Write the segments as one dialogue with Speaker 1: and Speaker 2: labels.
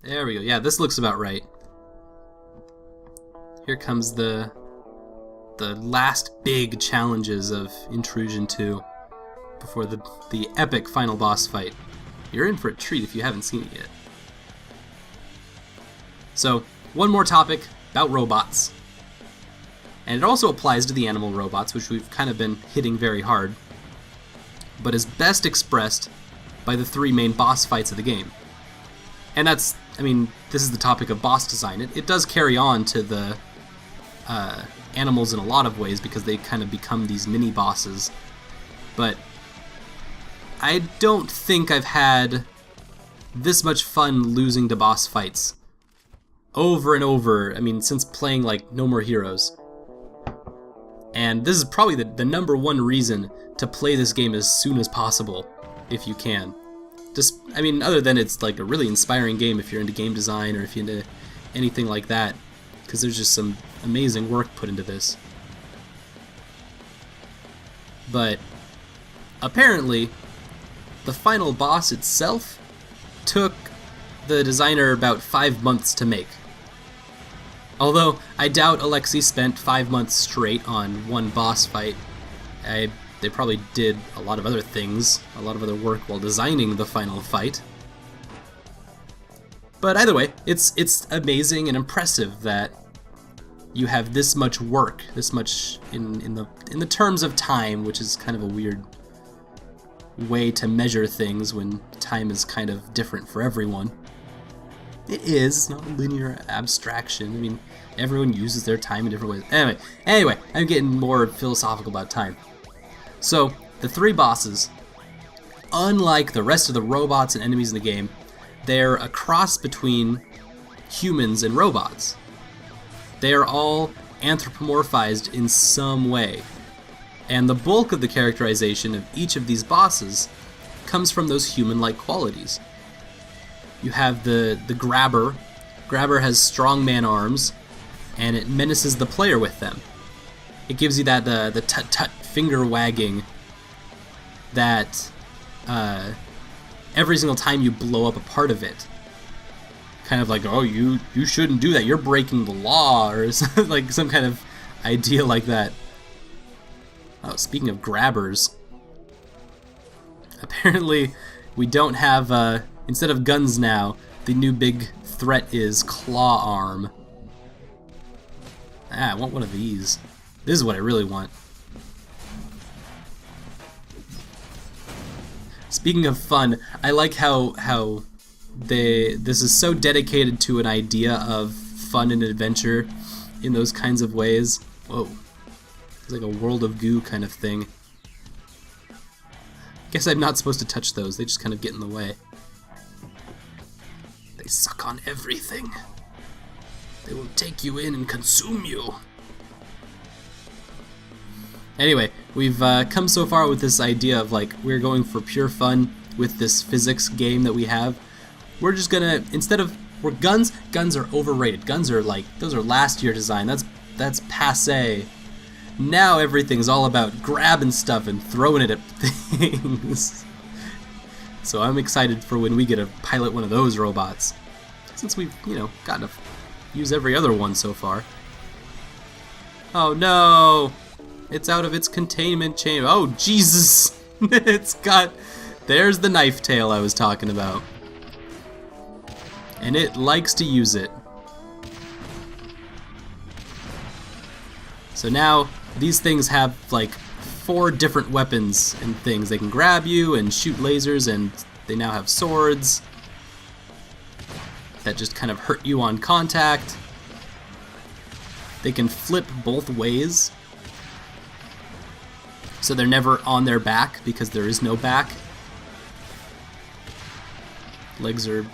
Speaker 1: There we go. Yeah, this looks about right. Here comes the last big challenges of Intrusion 2 before the epic final boss fight. You're in for a treat if you haven't seen it yet. So, one more topic about robots. And it also applies to the animal robots, which we've kind of been hitting very hard, but is best expressed by the 3 main boss fights of the game. And that's, I mean, this is the topic of boss design. It does carry on to the animals in a lot of ways because they kind of become these mini bosses. But I don't think I've had this much fun losing to boss fights over and over, I mean, since playing like No More Heroes. And this is probably the number one reason to play this game as soon as possible, if you can. Just, I mean, other than it's like a really inspiring game if you're into game design or if you're into anything like that, because there's just some amazing work put into this. But apparently, the final boss itself took the designer about 5 months to make. Although, I doubt Alexei spent 5 months straight on one boss fight. They probably did a lot of other things, a lot of other work while designing the final fight. But either way, it's amazing and impressive that you have this much work, this much in the terms of time, which is kind of a weird way to measure things when time is kind of different for everyone. It is, it's not a linear abstraction. I mean, everyone uses their time in different ways. Anyway, I'm getting more philosophical about time. So, the 3 bosses, unlike the rest of the robots and enemies in the game, they're a cross between humans and robots. They are all anthropomorphized in some way. And the bulk of the characterization of each of these bosses comes from those human-like qualities. You have the Grabber. Grabber has strongman arms, and it menaces the player with them. It gives you that the tut-tut finger wagging that every single time you blow up a part of it. Kind of like, oh, you shouldn't do that, you're breaking the law, or like some kind of idea like that. Oh, speaking of grabbers, apparently we don't have, instead of guns now, the new big threat is claw arm. I want one of these. This is what I really want. Speaking of fun, I like how this is so dedicated to an idea of fun and adventure in those kinds of ways. Whoa. It's like a world of goo kind of thing. Guess I'm not supposed to touch those, they just kind of get in the way. They suck on everything. They will take you in and consume you. Anyway, we've come so far with this idea of like, we're going for pure fun with this physics game that we have. We're just gonna, instead of, guns are overrated. Guns are like, those are last year design, that's passé. Now everything's all about grabbing stuff and throwing it at things. So I'm excited for when we get to pilot one of those robots. Since we've, gotten to use every other one so far. Oh no! It's out of its containment chamber. Oh, Jesus! There's the knife tail I was talking about. And it likes to use it. So now, these things have like 4 different weapons and things. They can grab you and shoot lasers, and they now have swords that just kind of hurt you on contact. They can flip both ways, so they're never on their back because there is no back. Legs are,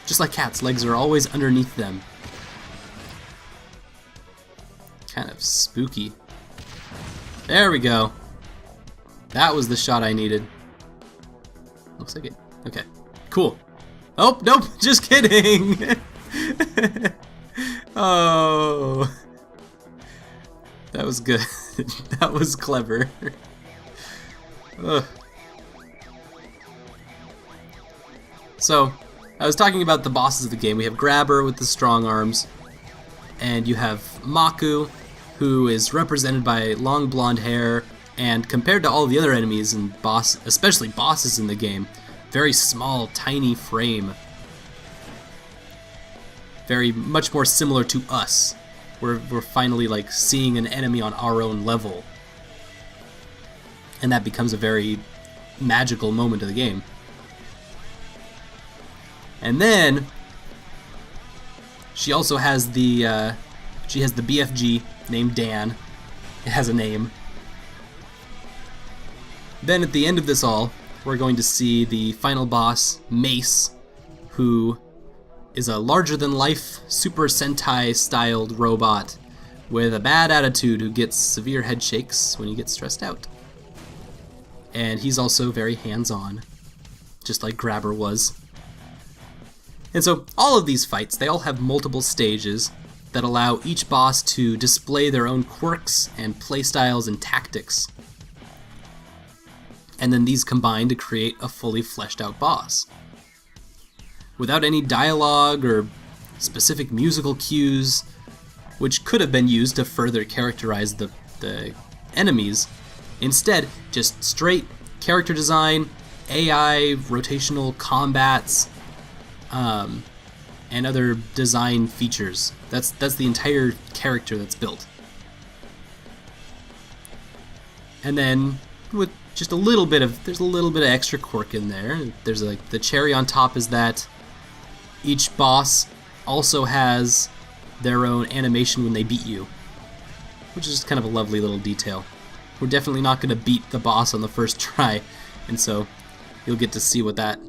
Speaker 1: just like cats, legs are always underneath them. Kind of spooky. There we go. That was the shot I needed. Looks like it. Okay, cool. Oh, nope, just kidding. Oh. That was good. That was clever. Ugh. So, I was talking about the bosses of the game. We have Grabber with the strong arms, and you have Maku, who is represented by long blonde hair, and compared to all the other enemies and especially bosses in the game, very small, tiny frame. Very much more similar to us. We're finally like seeing an enemy on our own level. And that becomes a very magical moment of the game. And then she also has the BFG named Dan. It has a name. Then at the end of this all, we're going to see the final boss, Mace, who is a larger-than-life Super Sentai-styled robot with a bad attitude who gets severe head shakes when he gets stressed out. And he's also very hands-on, just like Grabber was. And so all of these fights, they all have multiple stages that allow each boss to display their own quirks and playstyles and tactics. And then these combine to create a fully fleshed out boss. Without any dialogue or specific musical cues, which could have been used to further characterize the enemies. Instead, just straight character design, AI, rotational combats, and other design features. That's the entire character that's built. And then with just there's a little bit of extra quirk in there. There's like the cherry on top is that each boss also has their own animation when they beat you, which is just kind of a lovely little detail. We're definitely not going to beat the boss on the first try, and so you'll get to see what that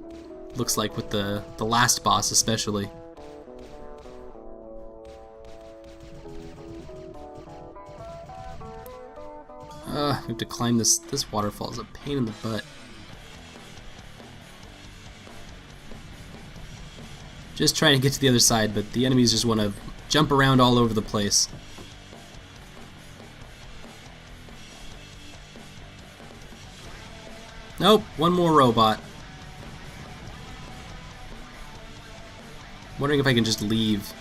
Speaker 1: looks like with the last boss especially. We have to climb this waterfall. Is a pain in the butt. Just trying to get to the other side, but the enemies just want to jump around all over the place. Nope, one more robot. Wondering if I can just leave.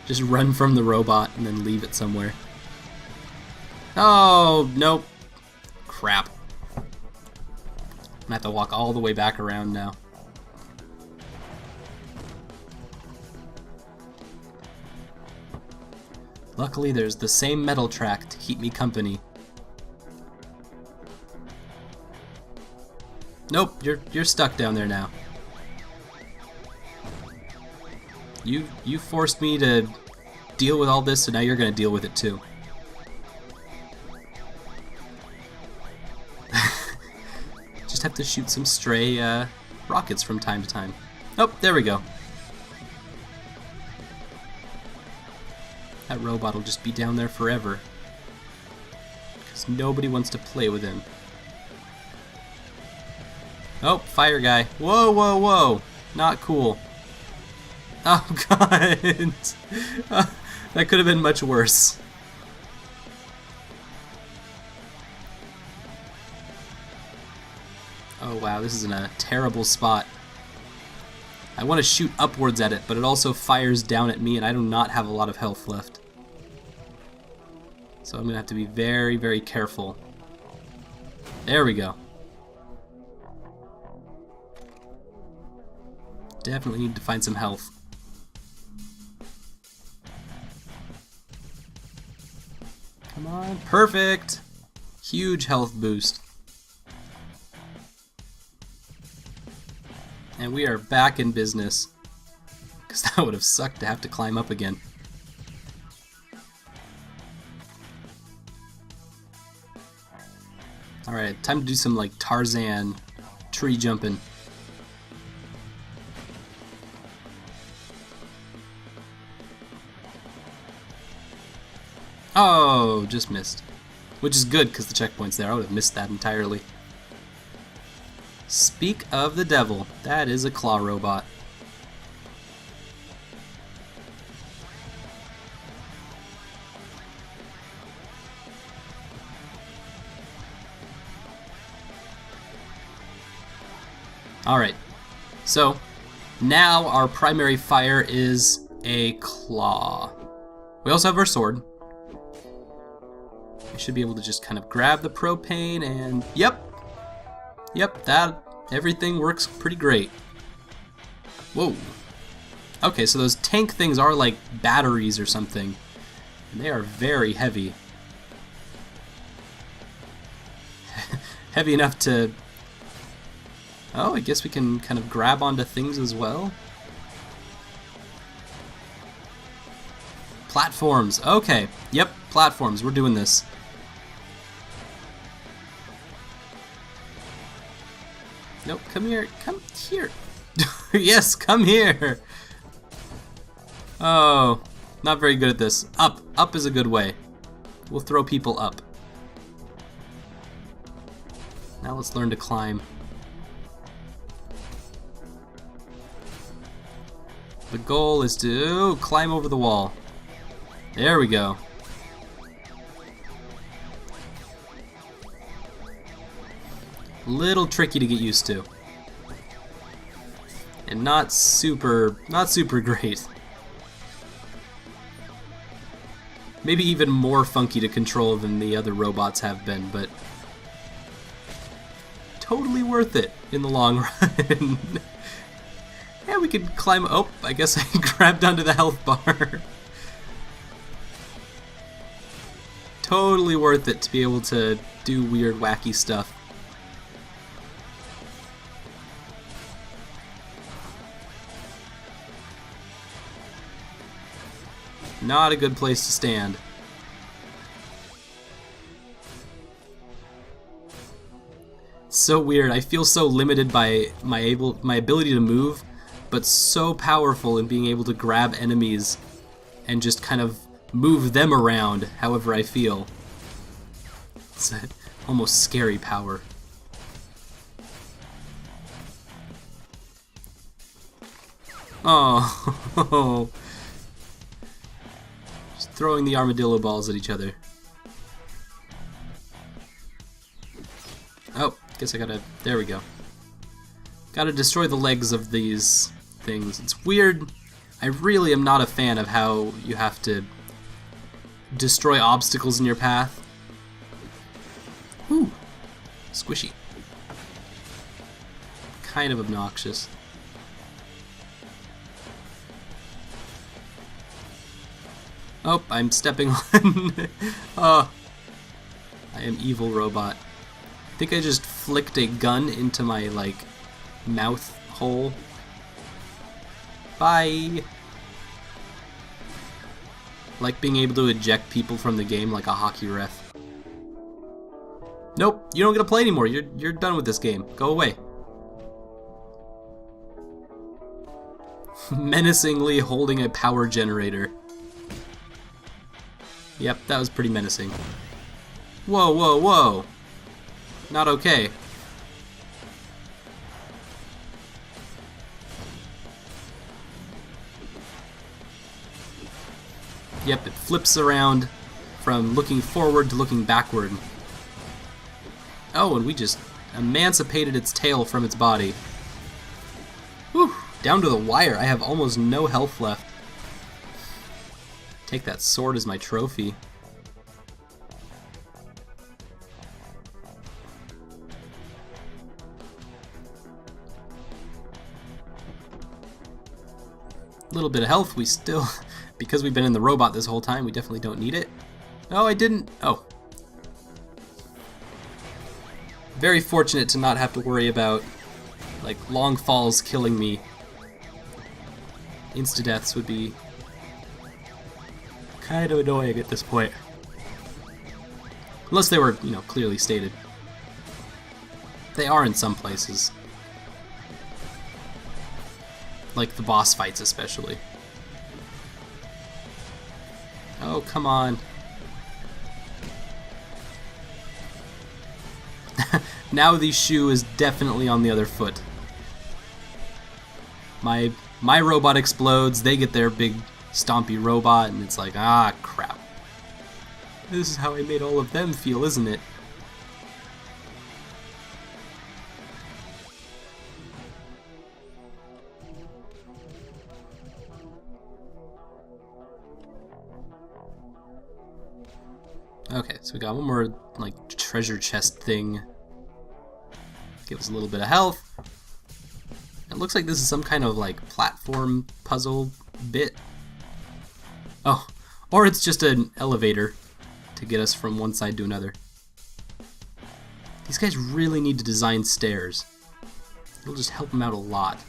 Speaker 1: Just run from the robot and then leave it somewhere. Oh, nope. Crap. I'm gonna have to walk all the way back around now. Luckily, there's the same metal track to keep me company. Nope, you're stuck down there now. You forced me to deal with all this, so now you're gonna deal with it too. Just have to shoot some stray rockets from time to time. Oh, there we go. That robot will just be down there forever, because nobody wants to play with him. Oh, fire guy. Whoa, whoa, whoa. Not cool. Oh, God. That could have been much worse. Oh, wow. This is in a terrible spot. I want to shoot upwards at it, but it also fires down at me, and I do not have a lot of health left. So I'm going to have to be very, very careful. There we go. Definitely need to find some health. Come on, perfect! Huge health boost. And we are back in business. Because that would have sucked to have to climb up again. Alright, time to do some like Tarzan tree jumping. Oh, just missed. Which is good, because the checkpoint's there. I would have missed that entirely. Speak of the devil. That is a claw robot. Alright. So now our primary fire is a claw. We also have our sword. We should be able to just kind of grab the propane and yep, that everything works pretty great. Whoa. Okay, so those tank things are like batteries or something, and they are very heavy. Heavy enough to... Oh, I guess we can kind of grab onto things as well. Platforms. Okay. Yep, platforms. We're doing this. Nope, come here. Come here. Yes, come here. Oh, not very good at this. Up. Up is a good way. We'll throw people up. Now let's learn to climb. The goal is to climb over the wall. There we go. Little tricky to get used to. And not super great. Maybe even more funky to control than the other robots have been, but totally worth it in the long run. Yeah, we could climb. Oh, I guess I grabbed onto the health bar. Totally worth it to be able to do weird, wacky stuff. Not a good place to stand. So weird. I feel so limited by my ability to move, but so powerful in being able to grab enemies and just kind of move them around however I feel. It's a almost scary power. Oh. Just throwing the armadillo balls at each other. Oh, guess I gotta... There we go. Gotta destroy the legs of these things. It's weird. I really am not a fan of how you have to destroy obstacles in your path. Whew. Squishy. Kind of obnoxious. Oh, I'm stepping on. Oh. I am evil robot. I think I just flicked a gun into my, like, mouth hole. Bye! Like being able to eject people from the game like a hockey ref. Nope, you don't get to play anymore. You're done with this game. Go away. Menacingly holding a power generator. Yep, that was pretty menacing. Whoa, whoa, whoa! Not okay. Yep, it flips around from looking forward to looking backward. Oh, and we just emancipated its tail from its body. Whew, down to the wire. I have almost no health left. Take that sword as my trophy. Little bit of health, we still, because we've been in the robot this whole time, we definitely don't need it. Oh, I didn't, oh. Very fortunate to not have to worry about, like, long falls killing me. Insta-deaths would be kind of annoying at this point. Unless they were, you know, clearly stated. They are in some places. Like the boss fights especially. Oh, come on. Now the shoe is definitely on the other foot. My robot explodes, they get their big stompy robot, and it's like, ah, crap. This is how I made all of them feel, isn't it? Okay, so we got one more, like, treasure chest thing. Give us a little bit of health. It looks like this is some kind of, like, platform puzzle bit. Oh, or it's just an elevator to get us from one side to another. These guys really need to design stairs. It'll just help them out a lot.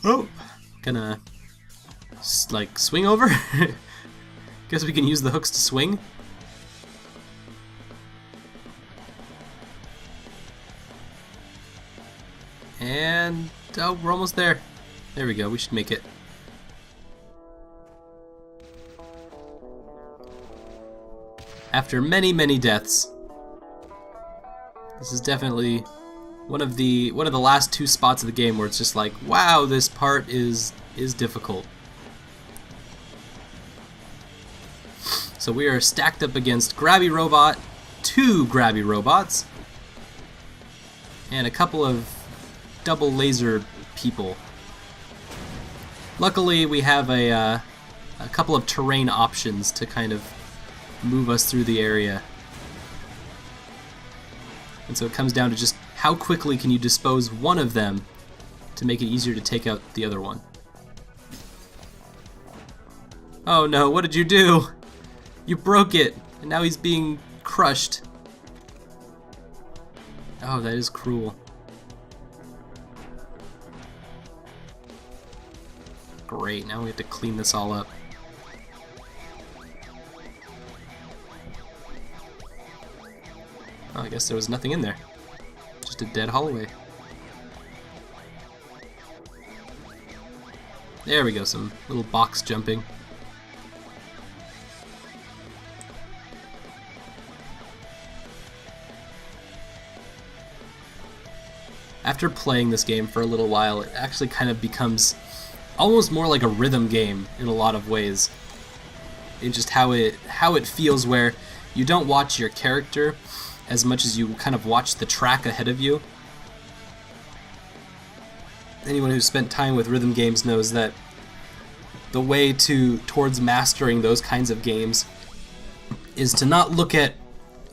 Speaker 1: Oh, gonna like swing over. Guess we can use the hooks to swing. And oh, we're almost there. There we go. We should make it. After many, many deaths, this is definitely one of the last two spots of the game where it's just like, wow, this part is difficult. So we are stacked up against Grabby Robot, 2 Grabby Robots, and a couple of double laser people. Luckily, we have a couple of terrain options to kind of move us through the area. And so it comes down to just how quickly can you dispose one of them to make it easier to take out the other one. Oh no, what did you do? You broke it, and now he's being crushed. Oh, that is cruel. Great, now we have to clean this all up. Oh, I guess there was nothing in there. Just a dead hallway. There we go, some little box jumping. After playing this game for a little while, it actually kind of becomes almost more like a rhythm game in a lot of ways. In just how it feels, where you don't watch your character as much as you kind of watch the track ahead of you. Anyone who's spent time with rhythm games knows that the way towards mastering those kinds of games is to not look at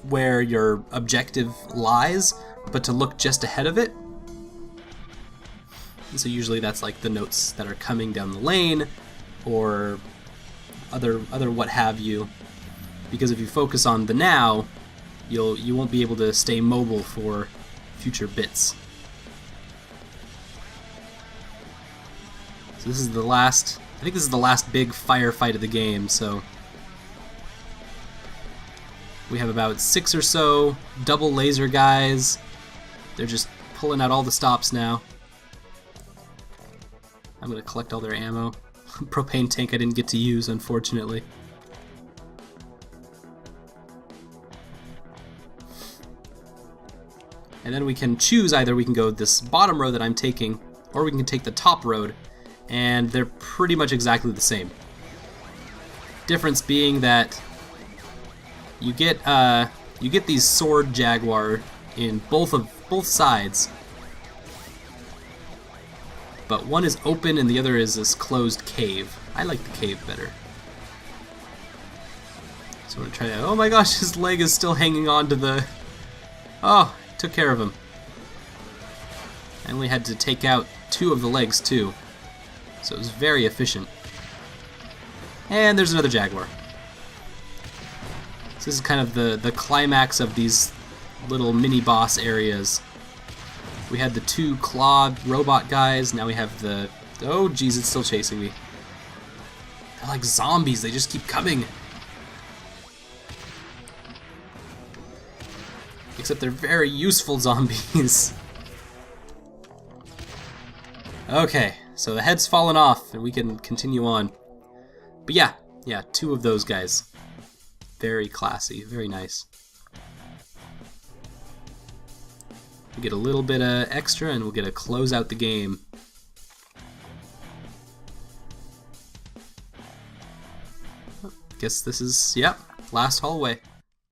Speaker 1: where your objective lies, but to look just ahead of it. And so usually that's like the notes that are coming down the lane, or other what have you. Because if you focus on the now, you won't be able to stay mobile for future bits. So this is the last, I think this is the last big firefight of the game, so we have about 6 or so double laser guys. They're just pulling out all the stops now. I'm gonna collect all their ammo. Propane tank I didn't get to use, unfortunately. And then we can choose, either we can go this bottom road that I'm taking, or we can take the top road, and they're pretty much exactly the same. Difference being that you get these sword jaguar in both sides, but one is open and the other is this closed cave. I like the cave better. So I'm gonna try that. Oh my gosh, his leg is still hanging on to the... Oh, took care of him. I only had to take out 2 of the legs too, so it was very efficient. And there's another jaguar. So this is kind of the climax of these little mini-boss areas. We had the 2 clawed robot guys, now we have the... Oh geez, it's still chasing me. They're like zombies, they just keep coming. Except they're very useful zombies. Okay, so the head's fallen off and we can continue on. But yeah, 2 of those guys. Very classy, very nice. We get a little bit of extra and we'll get to close out the game. Guess this is, yep, last hallway.